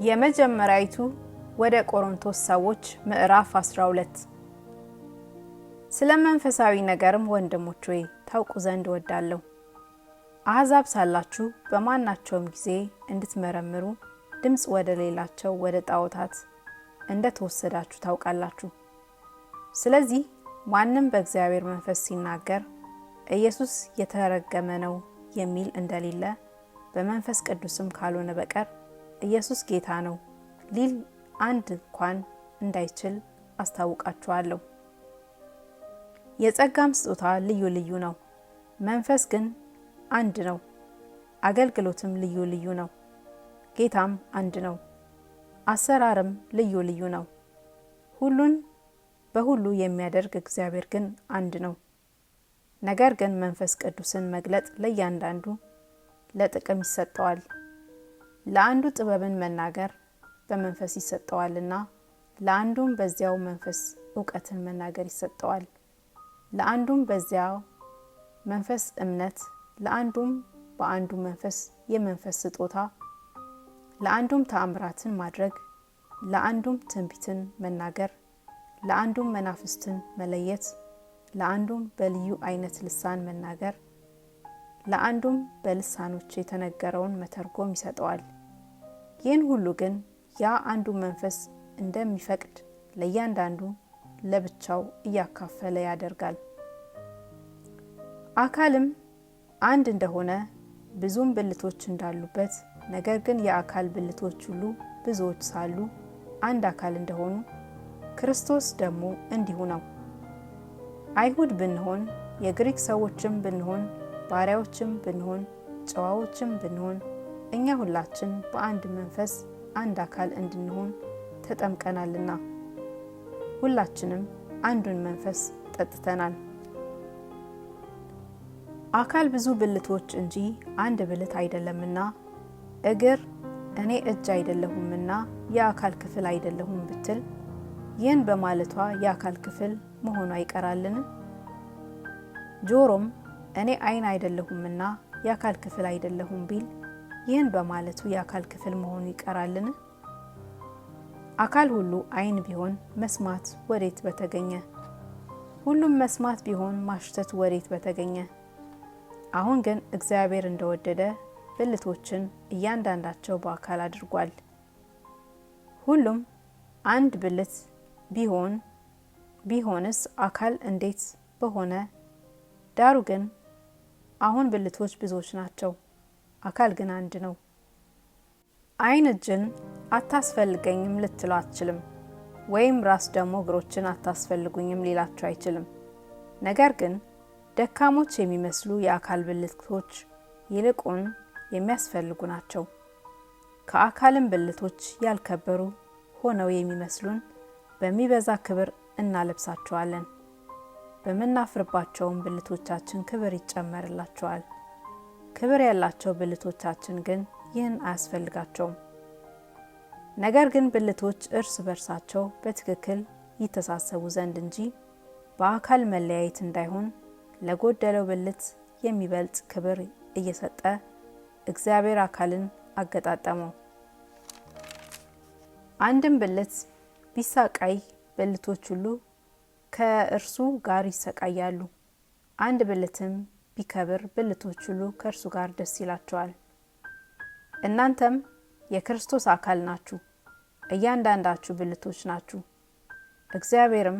የመጀመሪያይቱ ወደ ቆሮንቶስ ሰዎች ምዕራፍ 12 ስለ መንፈሳዊ ነገርም ወንድሞች ሆይ ታውቁ ዘንድ ወዳለሁ። አሕዛብ ሳላችሁ በማናቸውም ጊዜ እንድትመረምሩ ድምጽ ወደ ሌላቸው ወደ ጣዖታት እንደተወሰዳችሁ ታውቃላችሁ። ስለዚህ ማንም በእግዚአብሔር መንፈስ ሲናገር ኢየሱስ የተረገመ ነው የሚል እንደሌለ በመንፈስ ቅዱስም ካልሆነ በቀር ኢየሱስ ጌታ ነው ሊል አንድ እንኳን እንዳይችል አስታውቃችኋለሁ። የጸጋም ስጦታ ልዩ ልዩ ነው፣ መንፈስ ግን አንድ ነው። አገልግሎትም ልዩ ልዩ ነው፣ ጌታም አንድ ነው። አሰራርም ልዩ ልዩ ነው፣ ሁሉን በሁሉ የሚያደርግ እግዚአብሔር ግን አንድ ነው። ነገር ግን መንፈስ ቅዱስን መግለጥ ለእያንዳንዱ ለጥቅም ይሰጠዋል። ለአንዱ ጥበብን መናገር በመንፈስ ይሰጠዋልና፣ ለአንዱም በዚያው መንፈስ ዕውቀትን መናገር ይሰጠዋል። ለአንዱም በዚያው መንፈስ እምነት፣ ለአንዱም በአንዱ መንፈስ የመንፈስ ስጦታ፣ ለአንዱም ተአምራትን ማድረግ፣ ለአንዱም ትንቢትን መናገር፣ ለአንዱም መናፍስትን መለየት፣ ለአንዱም በልዩ አይነት ልሳን መናገር፣ ለአንዱም በልሳኖች የተነገረውን መተርጎም ይሰጠዋል። ይህን ሁሉ ግን ያ አንዱ መንፈስ እንደሚፈቅድ ለእያንዳንዱ ለብቻው እያካፈለ ያደርጋል። አካልም አንድ እንደሆነ ብዙም ብልቶች እንዳሉበት፣ ነገር ግን የአካል ብልቶች ሁሉ ብዙዎች ሳሉ አንድ አካል እንደሆኑ ክርስቶስ ደግሞ እንዲሁ ነው። አይሁድ ብንሆን፣ የግሪክ ሰዎችም ብንሆን፣ ባሪያዎችም ብንሆን፣ ጨዋዎችም ብንሆን፣ እኛ ሁላችን በአንድ መንፈስ አንድ አካል እንድንሆን ተጠምቀናልና ሁላችንም አንዱን መንፈስ ጠጥተናል። አካል ብዙ ብልቶች እንጂ አንድ ብልት አይደለምና፣ እግር እኔ እጅ አይደለሁምና የአካል ክፍል አይደለሁም ብትል ይህን በማለቷ የአካል ክፍል መሆኗ ይቀራልን? ጆሮም እኔ ዓይን አይደለሁምና የአካል ክፍል አይደለሁም ቢል ይህን በማለቱ የአካል ክፍል መሆኑ ይቀራልን? አካል ሁሉ ዓይን ቢሆን መስማት ወዴት በተገኘ? ሁሉም መስማት ቢሆን ማሽተት ወዴት በተገኘ? አሁን ግን እግዚአብሔር እንደወደደ ብልቶችን እያንዳንዳቸው በአካል አድርጓል። ሁሉም አንድ ብልት ቢሆንስ አካል እንዴት በሆነ? ዳሩ ግን አሁን ብልቶች ብዙዎች ናቸው፣ አካል ግን አንድ ነው። ዓይን እጅን አታስፈልገኝም ልትለው አትችልም፣ ወይም ራስ ደግሞ እግሮችን አታስፈልጉኝም ሊላቸው አይችልም። ነገር ግን ደካሞች የሚመስሉ የአካል ብልቶች ይልቁን የሚያስፈልጉ ናቸው። ከአካልም ብልቶች ያልከበሩ ሆነው የሚመስሉን በሚበዛ ክብር እናለብሳቸዋለን፣ በምናፍርባቸውም ብልቶቻችን ክብር ይጨመርላቸዋል። ክብር ያላቸው ብልቶቻችን ግን ይህን አያስፈልጋቸውም። ነገር ግን ብልቶች እርስ በርሳቸው በትክክል ይተሳሰቡ ዘንድ እንጂ በአካል መለያየት እንዳይሆን ለጎደለው ብልት የሚበልጥ ክብር እየሰጠ እግዚአብሔር አካልን አገጣጠመው። አንድም ብልት ቢሳቃይ ብልቶች ሁሉ ከእርሱ ጋር ይሰቃያሉ። አንድ ብልትም ቢከብር ብልቶች ሁሉ ከእርሱ ጋር ደስ ይላቸዋል። እናንተም የክርስቶስ አካል ናችሁ፣ እያንዳንዳችሁ ብልቶች ናችሁ። እግዚአብሔርም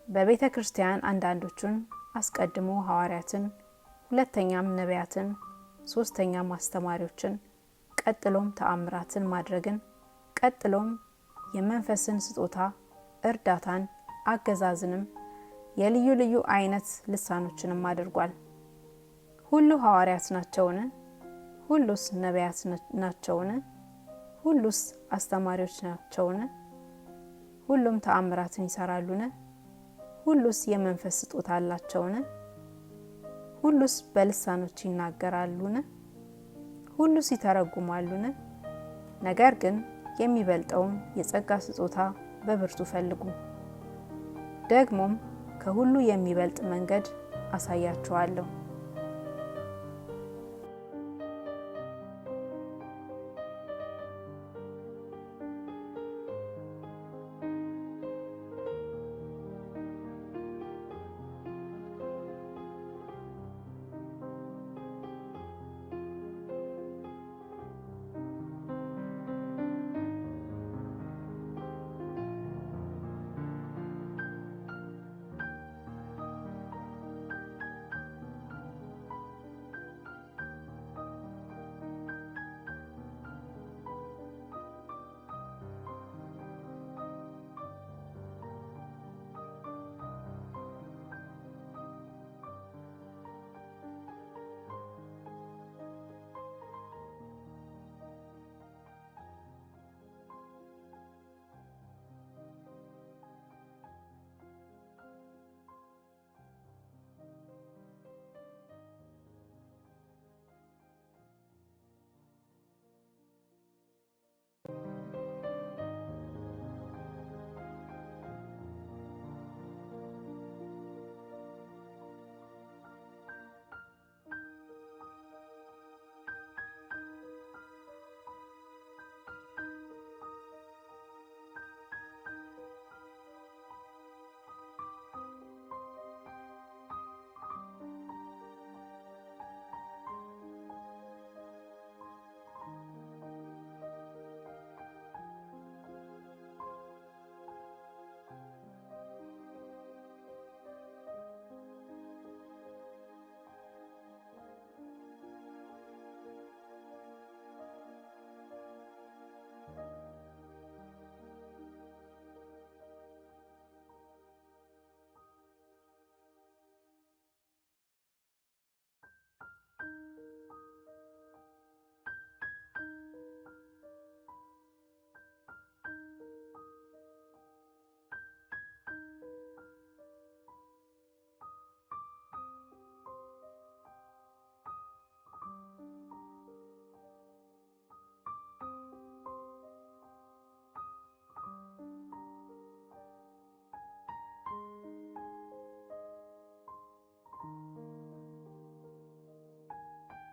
በቤተ ክርስቲያን አንዳንዶቹን አስቀድሞ ሐዋርያትን፣ ሁለተኛም ነቢያትን፣ ሶስተኛም አስተማሪዎችን፣ ቀጥሎም ተአምራትን ማድረግን፣ ቀጥሎም የመንፈስን ስጦታ፣ እርዳታን፣ አገዛዝንም፣ የልዩ ልዩ አይነት ልሳኖችንም አድርጓል። ሁሉ ሐዋርያት ናቸውን? ሁሉስ ነቢያት ናቸውን? ሁሉስ አስተማሪዎች ናቸውን? ሁሉም ተአምራትን ይሰራሉን? ሁሉስ የመንፈስ ስጦታ አላቸውን? ሁሉስ በልሳኖች ይናገራሉን? ሁሉስ ይተረጉማሉን? ነገር ግን የሚበልጠውን የጸጋ ስጦታ በብርቱ ፈልጉ። ደግሞም ከሁሉ የሚበልጥ መንገድ አሳያችኋለሁ።